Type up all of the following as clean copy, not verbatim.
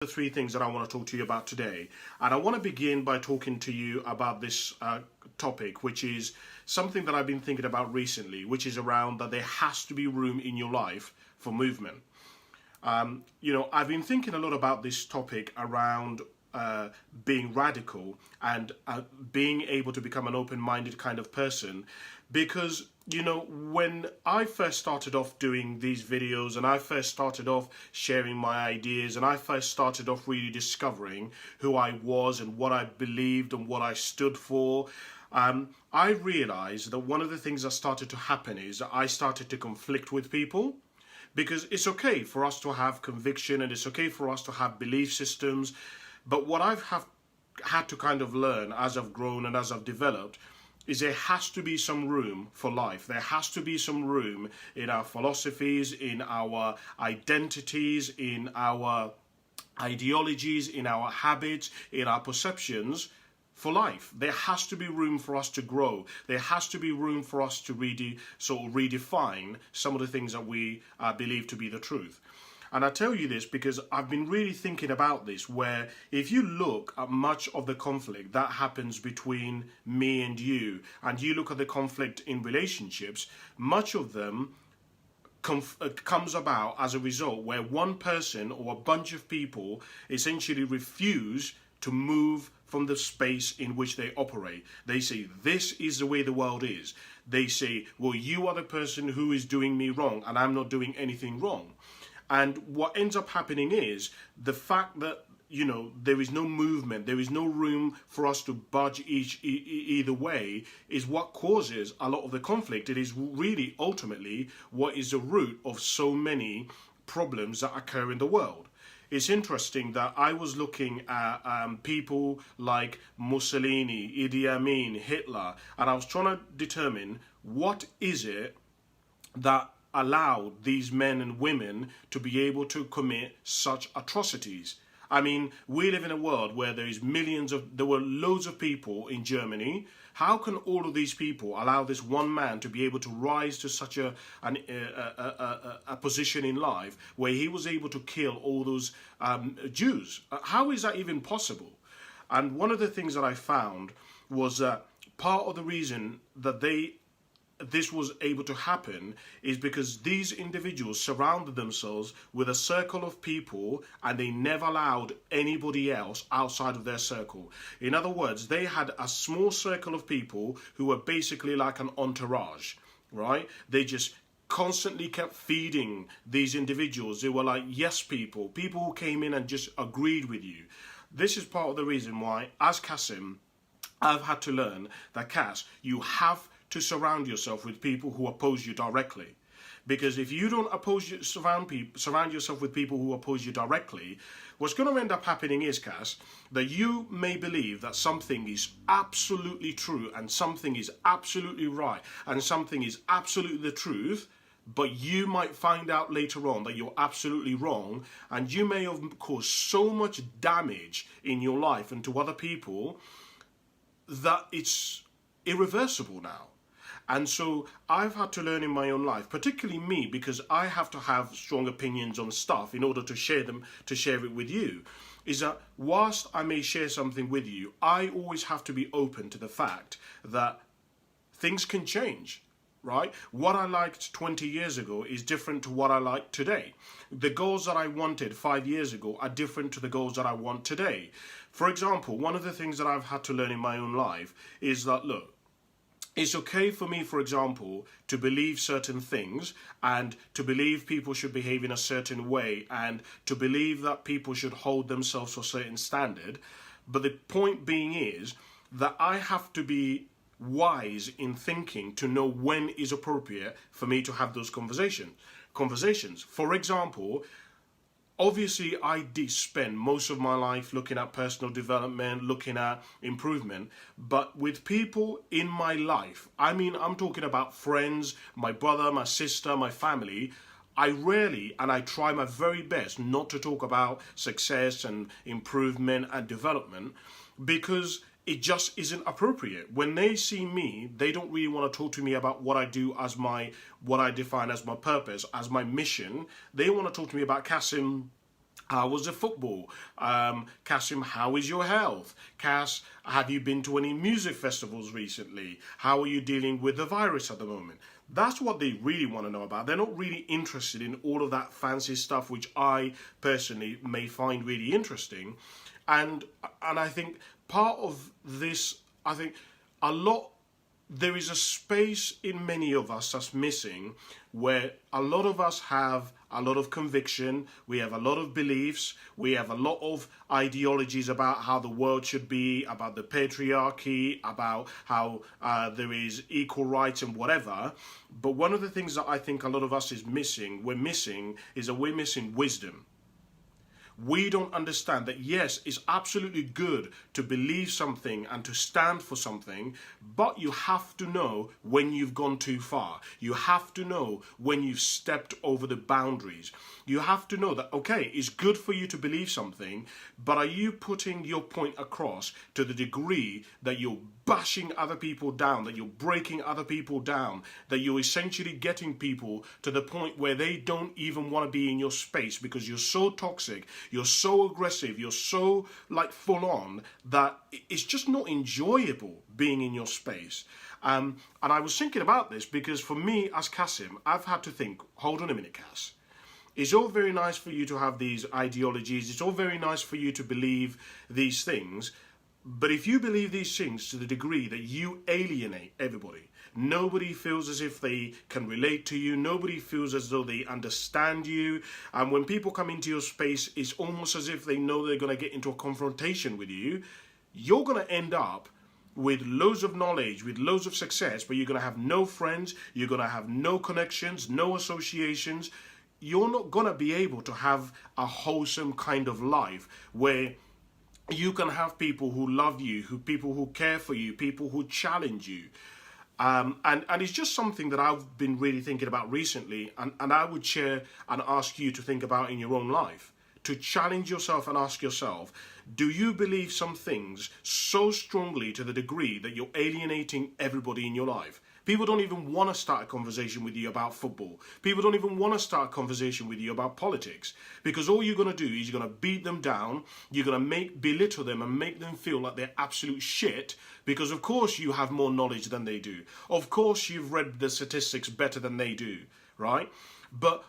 The three things that I want to talk to you about today. And I want to begin by talking to you about this topic, which is something that I've been thinking about recently, which is around that there has to be room in your life for movement. I've been thinking a lot about this topic around being radical and being able to become an open-minded kind of person, because when I first started off doing these videos and I first started off sharing my ideas and I first started off really discovering who I was and what I believed and what I stood for, I realized that one of the things that started to happen is that I started to conflict with people. Because it's okay for us to have conviction and it's okay for us to have belief systems, but what I've had to kind of learn as I've grown and as I've developed is there has to be some room for life. There has to be some room in our philosophies, in our identities, in our ideologies, in our habits, in our perceptions for life. There has to be room for us to grow. There has to be room for us to redefine some of the things that we believe to be the truth. And I tell you this because I've been really thinking about this, where if you look at much of the conflict that happens between me and you look at the conflict in relationships, much of them comes about as a result where one person or a bunch of people essentially refuse to move from the space in which they operate. They say, this is the way the world is. They say, well, you are the person who is doing me wrong and I'm not doing anything wrong. And what ends up happening is the fact that, there is no movement, there is no room for us to budge either way is what causes a lot of the conflict. It is really ultimately what is the root of so many problems that occur in the world. It's interesting that I was looking at people like Mussolini, Idi Amin, Hitler, and I was trying to determine what is it that allowed these men and women to be able to commit such atrocities. I mean, we live in a world where there were loads of people in Germany. How can all of these people allow this one man to be able to rise to such a position in life where he was able to kill all those Jews? How is that even possible? And one of the things that I found was that part of the reason that this was able to happen is because these individuals surrounded themselves with a circle of people and they never allowed anybody else outside of their circle. In other words, they had a small circle of people who were basically like an entourage, right? They just constantly kept feeding these individuals. They were like yes people who came in and just agreed with you. This is part of the reason why, as Kasim, I've had to learn that, Cass, you have to surround yourself with people who oppose you directly. Because if you don't surround yourself with people who oppose you directly, what's going to end up happening is, Cass, that you may believe that something is absolutely true and something is absolutely right and something is absolutely the truth, but you might find out later on that you're absolutely wrong, and you may have caused so much damage in your life and to other people that it's irreversible now. And so I've had to learn in my own life, particularly me, because I have to have strong opinions on stuff in order to share it with you, is that whilst I may share something with you, I always have to be open to the fact that things can change, right? What I liked 20 years ago is different to what I like today. The goals that I wanted 5 years ago are different to the goals that I want today. For example, one of the things that I've had to learn in my own life is that, look, it's okay for me, for example, to believe certain things and to believe people should behave in a certain way and to believe that people should hold themselves to a certain standard. But the point being is that I have to be wise in thinking to know when is appropriate for me to have those conversations. For example, obviously, I did spend most of my life looking at personal development, looking at improvement, but with people in my life, I mean, I'm talking about friends, my brother, my sister, my family, I rarely, and I try my very best not to talk about success and improvement and development, because it just isn't appropriate. When they see me, they don't really want to talk to me about what I do as what I define as my purpose, as my mission. They want to talk to me about, Kasim, How was the football? Kasim, how is your health? Cass, have you been to any music festivals recently? How are you dealing with the virus at the moment? That's what they really want to know about. They're not really interested in all of that fancy stuff, which I personally may find really interesting. And I think part of this, I think a lot, there is a space in many of us that's missing, where a lot of us have a lot of conviction, we have a lot of beliefs, we have a lot of ideologies about how the world should be, about the patriarchy, about how there is equal rights and whatever. But one of the things that I think a lot of us is missing, is that we're missing wisdom. We don't understand that, yes, it's absolutely good to believe something and to stand for something, but you have to know when you've gone too far. You have to know when you've stepped over the boundaries. You have to know that, okay, it's good for you to believe something, but are you putting your point across to the degree that you're bashing other people down, that you're breaking other people down, that you're essentially getting people to the point where they don't even want to be in your space because you're so toxic, you're so aggressive, you're so like full on that it's just not enjoyable being in your space. And I was thinking about this because for me as Kasim, I've had to think, hold on a minute, Cass. It's all very nice for you to have these ideologies. It's all very nice for you to believe these things. But if you believe these things to the degree that you alienate everybody, nobody feels as if they can relate to you, nobody feels as though they understand you, and when people come into your space, it's almost as if they know they're going to get into a confrontation with you, you're going to end up with loads of knowledge, with loads of success, but you're going to have no friends, you're going to have no connections, no associations. You're not going to be able to have a wholesome kind of life where you can have people who love you, people who care for you, people who challenge you. And it's just something that I've been really thinking about recently, and I would share and ask you to think about in your own life. To challenge yourself and ask yourself, do you believe some things so strongly to the degree that you're alienating everybody in your life? People don't even want to start a conversation with you about football. People don't even want to start a conversation with you about politics. Because all you're going to do is you're going to beat them down, you're going to belittle them and make them feel like they're absolute shit, because of course you have more knowledge than they do. Of course you've read the statistics better than they do, right? But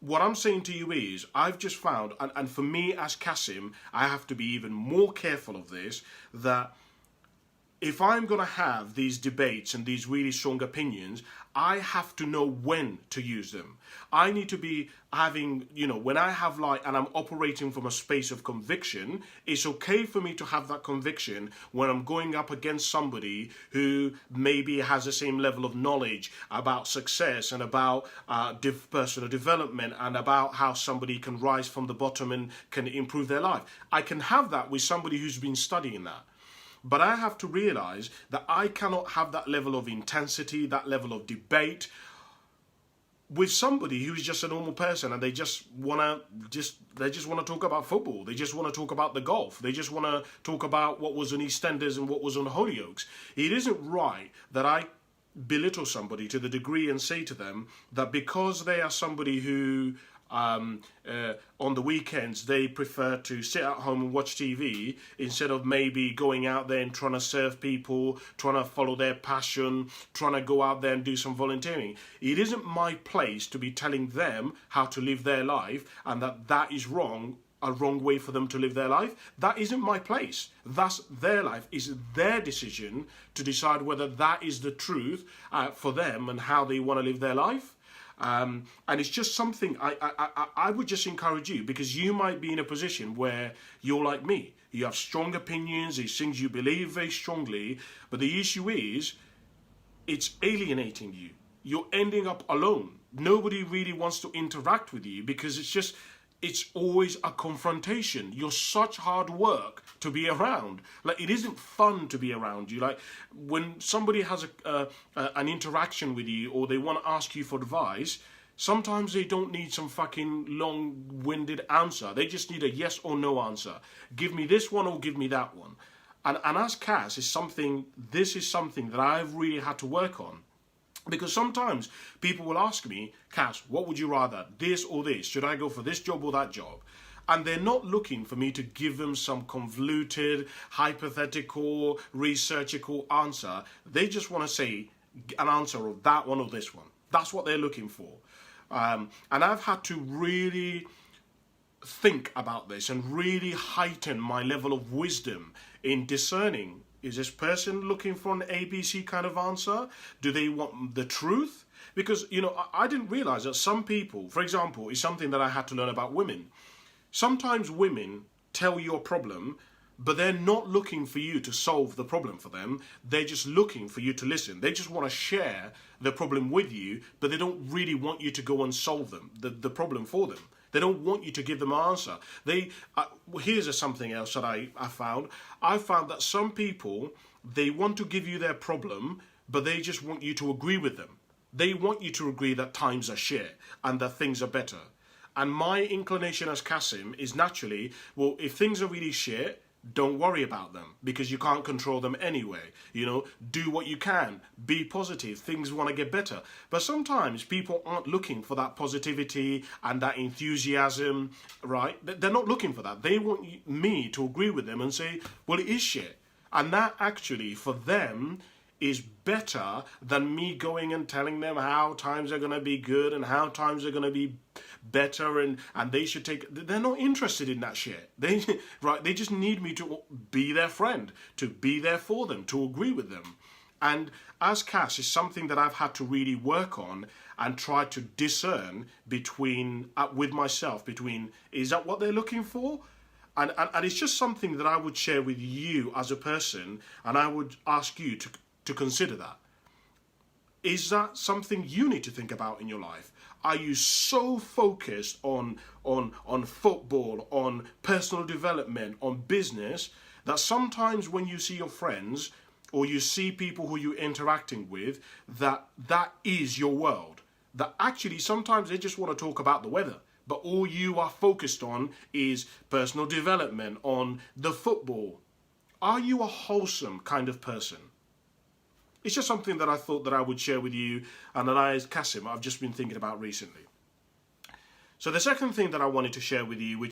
what I'm saying to you is, I've just found, and for me as Kasim, I have to be even more careful of this, that if I'm going to have these debates and these really strong opinions, I have to know when to use them. I need to be having, when I have and I'm operating from a space of conviction, it's okay for me to have that conviction when I'm going up against somebody who maybe has the same level of knowledge about success and about personal development and about how somebody can rise from the bottom and can improve their life. I can have that with somebody who's been studying that. But I have to realize that I cannot have that level of intensity, that level of debate with somebody who's just a normal person and they just want to talk about football. They just want to talk about the golf. They just want to talk about what was on EastEnders and what was on Hollyoaks. It isn't right that I belittle somebody to the degree and say to them that because they are somebody who on the weekends they prefer to sit at home and watch TV instead of maybe going out there and trying to serve people, trying to follow their passion, trying to go out there and do some volunteering. It isn't my place to be telling them how to live their life and that is wrong, a wrong way for them to live their life. That isn't my place. That's their life. It's their decision to decide whether that is the truth for them and how they want to live their life. And it's just something I would just encourage you, because you might be in a position where you're like me. You have strong opinions, these things you believe very strongly, but the issue is it's alienating you. You're ending up alone. Nobody really wants to interact with you because it's always a confrontation. You're such hard work to be around. Like, it isn't fun to be around you. Like, when somebody has an interaction with you or they want to ask you for advice, sometimes they don't need some fucking long-winded answer. They just need a yes or no answer. Give me this one or give me that one. And as Cass, this is something that I've really had to work on. Because sometimes people will ask me, Cass, what would you rather, this or this? Should I go for this job or that job? And they're not looking for me to give them some convoluted, hypothetical, researchical answer. They just want to say an answer of that one or this one. That's what they're looking for. And I've had to really think about this and really heighten my level of wisdom in discerning, is this person looking for an ABC kind of answer? Do they want the truth? Because, I didn't realize that some people, for example, is something that I had to learn about women. Sometimes women tell you a problem, but they're not looking for you to solve the problem for them. They're just looking for you to listen. They just want to share the problem with you, but they don't really want you to go and solve the problem for them. They don't want you to give them an answer. Here's something else that I found. I found that some people, they want to give you their problem, but they just want you to agree with them. They want you to agree that times are shit and that things are better. And my inclination as Kasim is naturally, well, if things are really shit, don't worry about them because you can't control them anyway. Do what you can. Be positive. Things want to get better. But sometimes people aren't looking for that positivity and that enthusiasm, right? They're not looking for that. They want me to agree with them and say, well, it is shit. And that actually, for them, is better than me going and telling them how times are going to be good and how times are going to be better and they should take. They're not interested in that shit. They just need me to be their friend, to be there for them, to agree with them. And as Cass, is something that I've had to really work on and try to discern with myself between, is that what they're looking for? And it's just something that I would share with you as a person, and I would ask you to consider that. Is that something you need to think about in your life? Are you so focused on football, on personal development, on business, that sometimes when you see your friends or you see people who you're interacting with, that is your world? That actually sometimes they just want to talk about the weather, but all you are focused on is personal development, on the football. Are you a wholesome kind of person? It's just something that I thought that I would share with you, and that I, as Kasim, I've just been thinking about recently. So the second thing that I wanted to share with you, which